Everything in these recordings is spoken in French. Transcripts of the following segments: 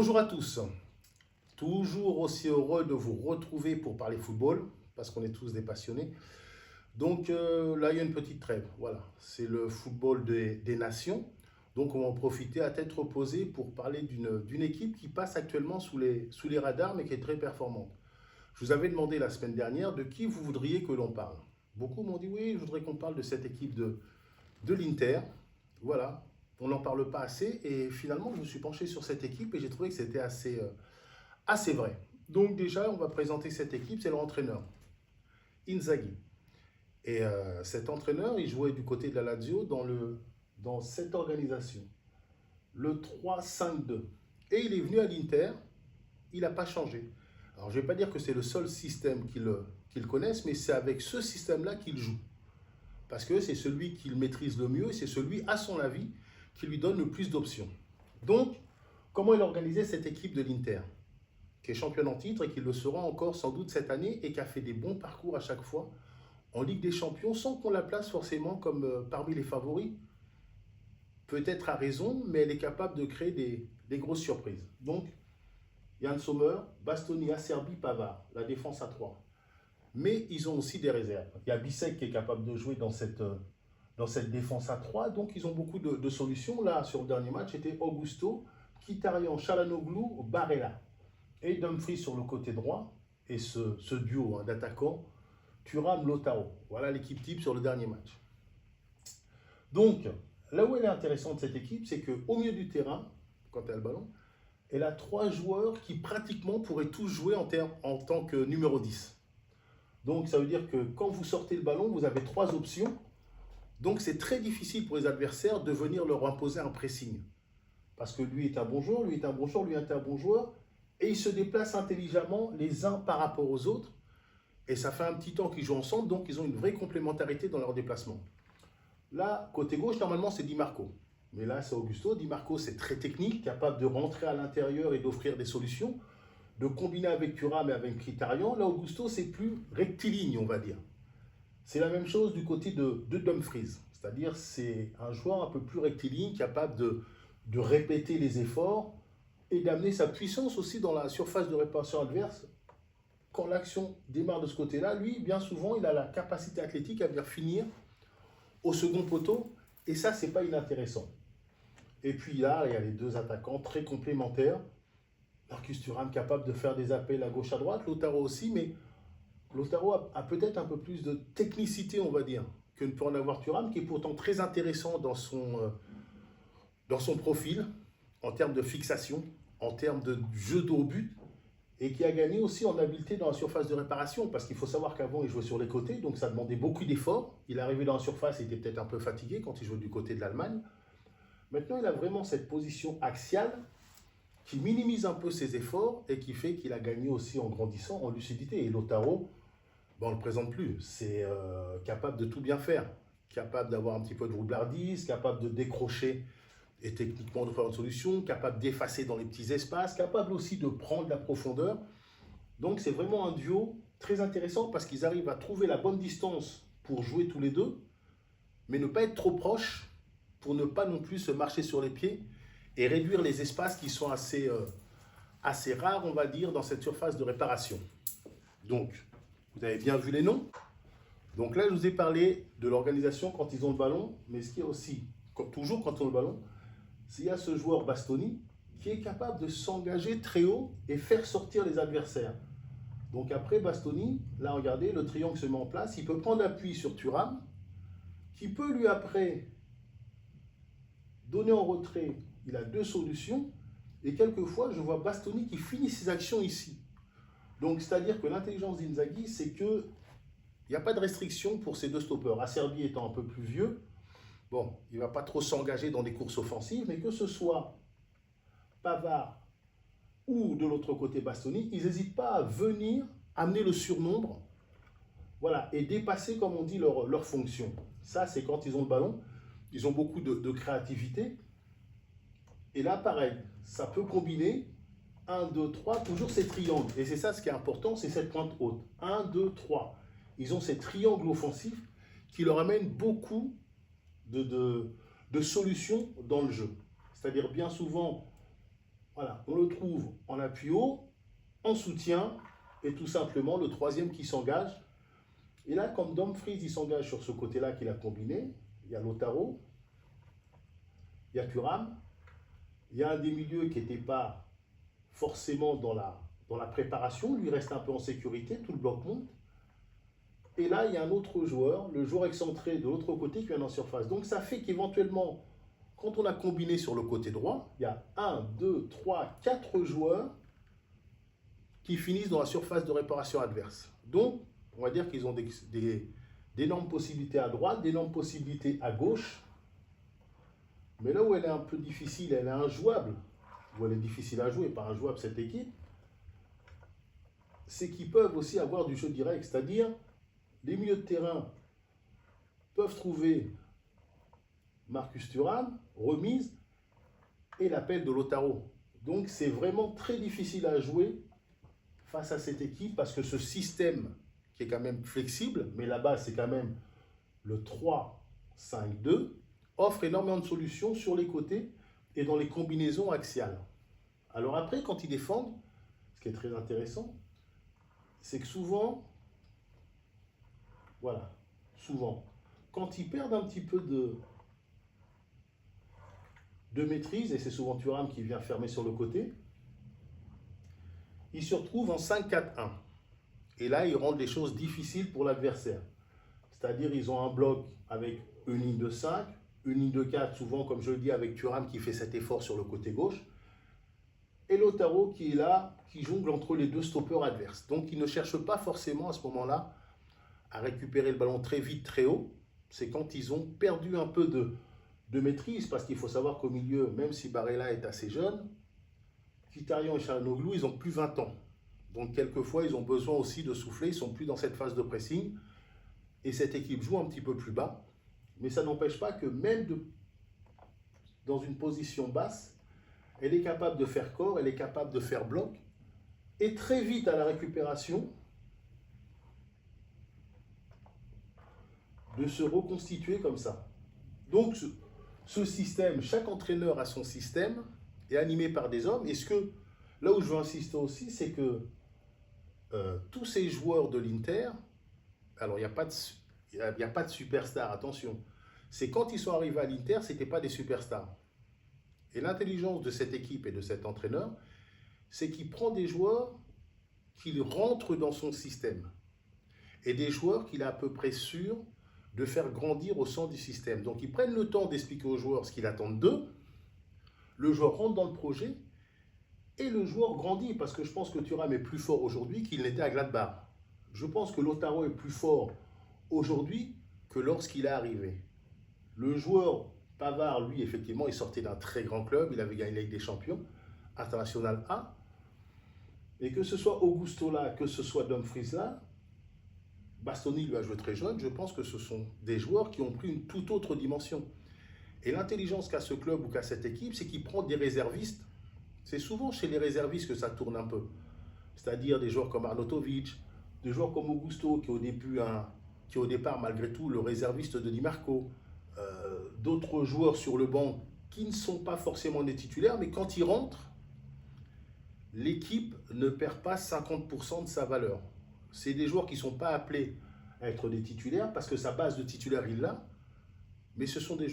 Bonjour à tous, toujours aussi heureux de vous retrouver pour parler football, parce qu'on est tous des passionnés. Donc là, il y a une petite trêve, voilà, c'est le football des nations. Donc on va en profiter à tête reposée pour parler d'une équipe qui passe actuellement sous les radars, mais qui est très performante. Je vous avais demandé la semaine dernière de qui vous voudriez que l'on parle. Beaucoup m'ont dit oui, je voudrais qu'on parle de cette équipe de l'Inter. Voilà, on n'en parle pas assez et finalement je me suis penché sur cette équipe et j'ai trouvé que c'était assez vrai. Donc déjà, on va présenter cette équipe, c'est leur entraîneur, Inzaghi. Et cet entraîneur, il jouait du côté de la Lazio dans cette organisation, le 3-5-2. Et il est venu à l'Inter, il n'a pas changé. Alors je ne vais pas dire que c'est le seul système qu'il connaisse, mais c'est avec ce système-là qu'il joue. Parce que c'est celui qu'il maîtrise le mieux et c'est celui, à son avis, qui lui donne le plus d'options. Donc, comment il a organisé cette équipe de l'Inter, qui est championne en titre et qui le sera encore sans doute cette année et qui a fait des bons parcours à chaque fois en Ligue des Champions sans qu'on la place forcément comme parmi les favoris. Peut-être à raison, mais elle est capable de créer des grosses surprises. Donc, Yann Sommer, Bastoni, Acerbi, Pavard, la défense à 3. Mais ils ont aussi des réserves. Il y a Bissek qui est capable de jouer dans cette défense à 3, donc ils ont beaucoup de solutions. Là, sur le dernier match, c'était Augusto, Kitarian, Çalhanoğlu, Barella. Et Dumfries sur le côté droit, et ce duo d'attaquants, Thuram, Lautaro. Voilà l'équipe type sur le dernier match. Donc, là où elle est intéressante cette équipe, c'est qu'au milieu du terrain, quand elle a le ballon, elle a 3 joueurs qui pratiquement pourraient tous jouer en tant que numéro 10. Donc ça veut dire que quand vous sortez le ballon, vous avez 3 options. Donc c'est très difficile pour les adversaires de venir leur imposer un pressing. Parce que lui est un bon joueur, lui est un bon joueur, lui est un bon joueur. Et ils se déplacent intelligemment les uns par rapport aux autres. Et ça fait un petit temps qu'ils jouent ensemble, donc ils ont une vraie complémentarité dans leur déplacement. Là, côté gauche, normalement, c'est Di Marco. Mais là, c'est Augusto. Di Marco, c'est très technique, capable de rentrer à l'intérieur et d'offrir des solutions, de combiner avec Thuram et avec Mkhitaryan. Là, Augusto, c'est plus rectiligne, on va dire. C'est la même chose du côté de Dumfries. C'est-à-dire, c'est un joueur un peu plus rectiligne, capable de répéter les efforts et d'amener sa puissance aussi dans la surface de réparation adverse. Quand l'action démarre de ce côté-là, lui, bien souvent, il a la capacité athlétique à venir finir au second poteau, et ça, c'est pas inintéressant. Et puis là, il y a les 2 attaquants très complémentaires. Marcus Thuram capable de faire des appels à gauche à droite, Lautaro aussi, mais Lautaro a peut-être un peu plus de technicité, on va dire, que ne peut en avoir Thuram, qui est pourtant très intéressant dans son profil, en termes de fixation, en termes de jeu de haut but, et qui a gagné aussi en habileté dans la surface de réparation, parce qu'il faut savoir qu'avant, il jouait sur les côtés, donc ça demandait beaucoup d'efforts. Il est arrivé dans la surface, il était peut-être un peu fatigué quand il jouait du côté de l'Allemagne. Maintenant, il a vraiment cette position axiale qui minimise un peu ses efforts et qui fait qu'il a gagné aussi en grandissant, en lucidité. Et Lautaro, on ne le présente plus, c'est capable de tout bien faire, capable d'avoir un petit peu de roublardise, capable de décrocher et techniquement de faire une solution, capable d'effacer dans les petits espaces, capable aussi de prendre la profondeur. Donc c'est vraiment un duo très intéressant parce qu'ils arrivent à trouver la bonne distance pour jouer tous les deux, mais ne pas être trop proches pour ne pas non plus se marcher sur les pieds et réduire les espaces qui sont assez rares, on va dire, dans cette surface de réparation. Donc, vous avez bien vu les noms. Donc là, je vous ai parlé de l'organisation quand ils ont le ballon, mais ce qu'il y a aussi, toujours quand ils ont le ballon, c'est qu'il y a ce joueur Bastoni qui est capable de s'engager très haut et faire sortir les adversaires. Donc après Bastoni, là regardez, le triangle se met en place, il peut prendre appui sur Thuram, qui peut lui après donner en retrait, il a 2 solutions, et quelquefois je vois Bastoni qui finit ses actions ici. Donc c'est-à-dire que l'intelligence d'Inzaghi, c'est que il n'y a pas de restriction pour ces 2 stoppeurs. Acerbi étant un peu plus vieux, bon, il ne va pas trop s'engager dans des courses offensives, mais que ce soit Pavard ou de l'autre côté Bastoni, ils n'hésitent pas à venir amener le surnombre, voilà, et dépasser, comme on dit, leur fonction. Ça, c'est quand ils ont le ballon, ils ont beaucoup de créativité. Et là, pareil, ça peut combiner 1, 2, 3, toujours ces triangles. Et c'est ça ce qui est important, c'est cette pointe haute. 1, 2, 3. Ils ont ces triangles offensifs qui leur amènent beaucoup de solutions dans le jeu. C'est-à-dire bien souvent, Voilà, on le trouve en appui haut, en soutien, et tout simplement le troisième qui s'engage. Et là, comme Dumfries, il s'engage sur ce côté-là qu'il a combiné, il y a Lautaro, il y a Thuram, il y a un des milieux qui n'était pas forcément dans la préparation, lui reste un peu en sécurité, tout le bloc monte. Et là, il y a un autre joueur, le joueur excentré de l'autre côté qui vient en surface. Donc ça fait qu'éventuellement, quand on a combiné sur le côté droit, il y a 1, 2, 3, 4 joueurs qui finissent dans la surface de réparation adverse. Donc, on va dire qu'ils ont d'énormes possibilités à droite, d'énormes possibilités à gauche. Mais là où elle est un peu difficile, elle est injouable, où elle est difficile à jouer, pas injouable cette équipe, c'est qu'ils peuvent aussi avoir du jeu direct, c'est-à-dire les milieux de terrain peuvent trouver Marcus Thuram, remise, et l'appel de Lautaro. Donc c'est vraiment très difficile à jouer face à cette équipe parce que ce système qui est quand même flexible, mais là-bas c'est quand même le 3-5-2, offre énormément de solutions sur les côtés et dans les combinaisons axiales. Alors après, quand ils défendent, ce qui est très intéressant, c'est que souvent, voilà, souvent, quand ils perdent un petit peu de maîtrise, et c'est souvent Thuram qui vient fermer sur le côté, ils se retrouvent en 5-4-1. Et là, ils rendent les choses difficiles pour l'adversaire. C'est-à-dire, ils ont un bloc avec une ligne de 5, une ligne de 4, souvent, comme je le dis, avec Thuram qui fait cet effort sur le côté gauche, et Lautaro qui est là, qui jongle entre les deux stoppeurs adverses. Donc, ils ne cherchent pas forcément à ce moment-là à récupérer le ballon très vite, très haut. C'est quand ils ont perdu un peu de maîtrise, parce qu'il faut savoir qu'au milieu, même si Barella est assez jeune, Mkhitaryan et Çalhanoğlu, ils ont plus 20 ans. Donc, quelquefois, ils ont besoin aussi de souffler, ils ne sont plus dans cette phase de pressing. Et cette équipe joue un petit peu plus bas. Mais ça n'empêche pas que même dans une position basse, elle est capable de faire corps, elle est capable de faire bloc. Et très vite à la récupération, de se reconstituer comme ça. Donc ce système, chaque entraîneur a son système, est animé par des hommes. Et là où je veux insister aussi, c'est que tous ces joueurs de l'Inter, alors il n'y a pas de superstar, attention. C'est quand ils sont arrivés à l'Inter, ce n'étaient pas des superstars. Et l'intelligence de cette équipe et de cet entraîneur, c'est qu'il prend des joueurs qui rentrent dans son système et des joueurs qu'il est à peu près sûr de faire grandir au sein du système. Donc ils prennent le temps d'expliquer aux joueurs ce qu'ils attendent d'eux, le joueur rentre dans le projet et le joueur grandit parce que je pense que Thuram est plus fort aujourd'hui qu'il n'était à Gladbach. Je pense que Lautaro est plus fort aujourd'hui que lorsqu'il est arrivé. Le joueur Pavard, lui, effectivement, il sortait d'un très grand club, il avait gagné la Ligue des Champions, International A. Et que ce soit Augusto là, que ce soit Dumfries là, Bastoni lui a joué très jeune, je pense que ce sont des joueurs qui ont pris une toute autre dimension. Et l'intelligence qu'a ce club ou qu'a cette équipe, c'est qu'il prend des réservistes. C'est souvent chez les réservistes que ça tourne un peu. C'est-à-dire des joueurs comme Arnautovic, des joueurs comme Augusto, qui est au départ, malgré tout, le réserviste de Di Marco, d'autres joueurs sur le banc qui ne sont pas forcément des titulaires, mais quand ils rentrent, l'équipe ne perd pas 50% de sa valeur. C'est des joueurs qui ne sont pas appelés à être des titulaires parce que sa base de titulaire, il l'a, mais ce sont des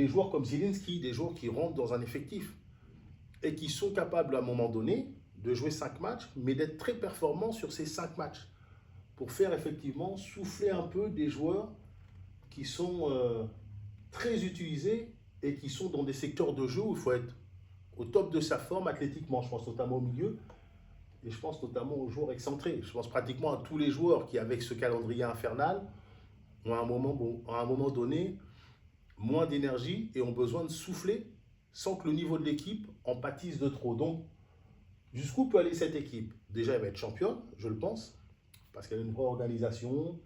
joueurs comme Zielinski, des joueurs qui rentrent dans un effectif et qui sont capables à un moment donné de jouer 5 matchs, mais d'être très performants sur ces 5 matchs pour faire effectivement souffler un peu des joueurs qui sont très utilisés et qui sont dans des secteurs de jeu où il faut être au top de sa forme athlétiquement. Je pense notamment au milieu et je pense notamment aux joueurs excentrés. Je pense pratiquement à tous les joueurs qui, avec ce calendrier infernal, ont à un moment donné moins d'énergie et ont besoin de souffler sans que le niveau de l'équipe en pâtisse de trop. Donc, jusqu'où peut aller cette équipe? Déjà, elle va être championne, je le pense, parce qu'elle a une vraie organisation,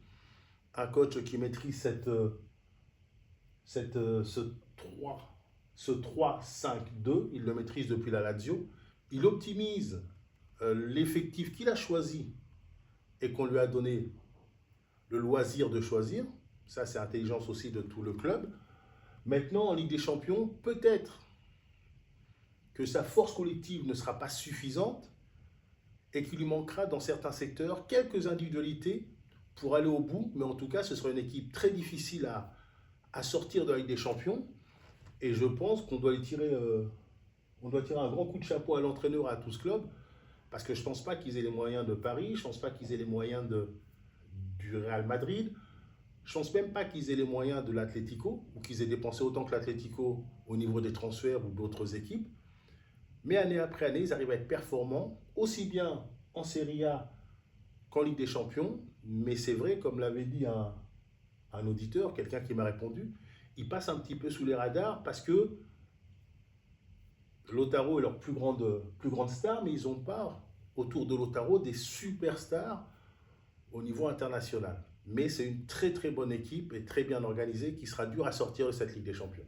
un coach qui maîtrise ce 3-5-2, il le maîtrise depuis la Lazio, il optimise l'effectif qu'il a choisi et qu'on lui a donné le loisir de choisir. Ça, c'est l'intelligence aussi de tout le club. Maintenant, en Ligue des Champions, peut-être que sa force collective ne sera pas suffisante et qu'il lui manquera dans certains secteurs quelques individualités pour aller au bout. Mais en tout cas, ce sera une équipe très difficile à sortir de la Ligue des Champions. Et je pense qu'on doit tirer un grand coup de chapeau à l'entraîneur, à tout ce club, parce que je ne pense pas qu'ils aient les moyens de Paris, je ne pense pas qu'ils aient les moyens du Real Madrid, je ne pense même pas qu'ils aient les moyens de l'Atlético, ou qu'ils aient dépensé autant que l'Atlético au niveau des transferts ou d'autres équipes. Mais année après année, ils arrivent à être performants, aussi bien en Serie A qu'en Ligue des Champions. Mais c'est vrai, comme l'avait dit un auditeur, quelqu'un qui m'a répondu, ils passent un petit peu sous les radars parce que Lautaro est leur plus grande star, mais ils n'ont pas autour de Lautaro des superstars au niveau international. Mais c'est une très très bonne équipe et très bien organisée qui sera dure à sortir de cette Ligue des Champions.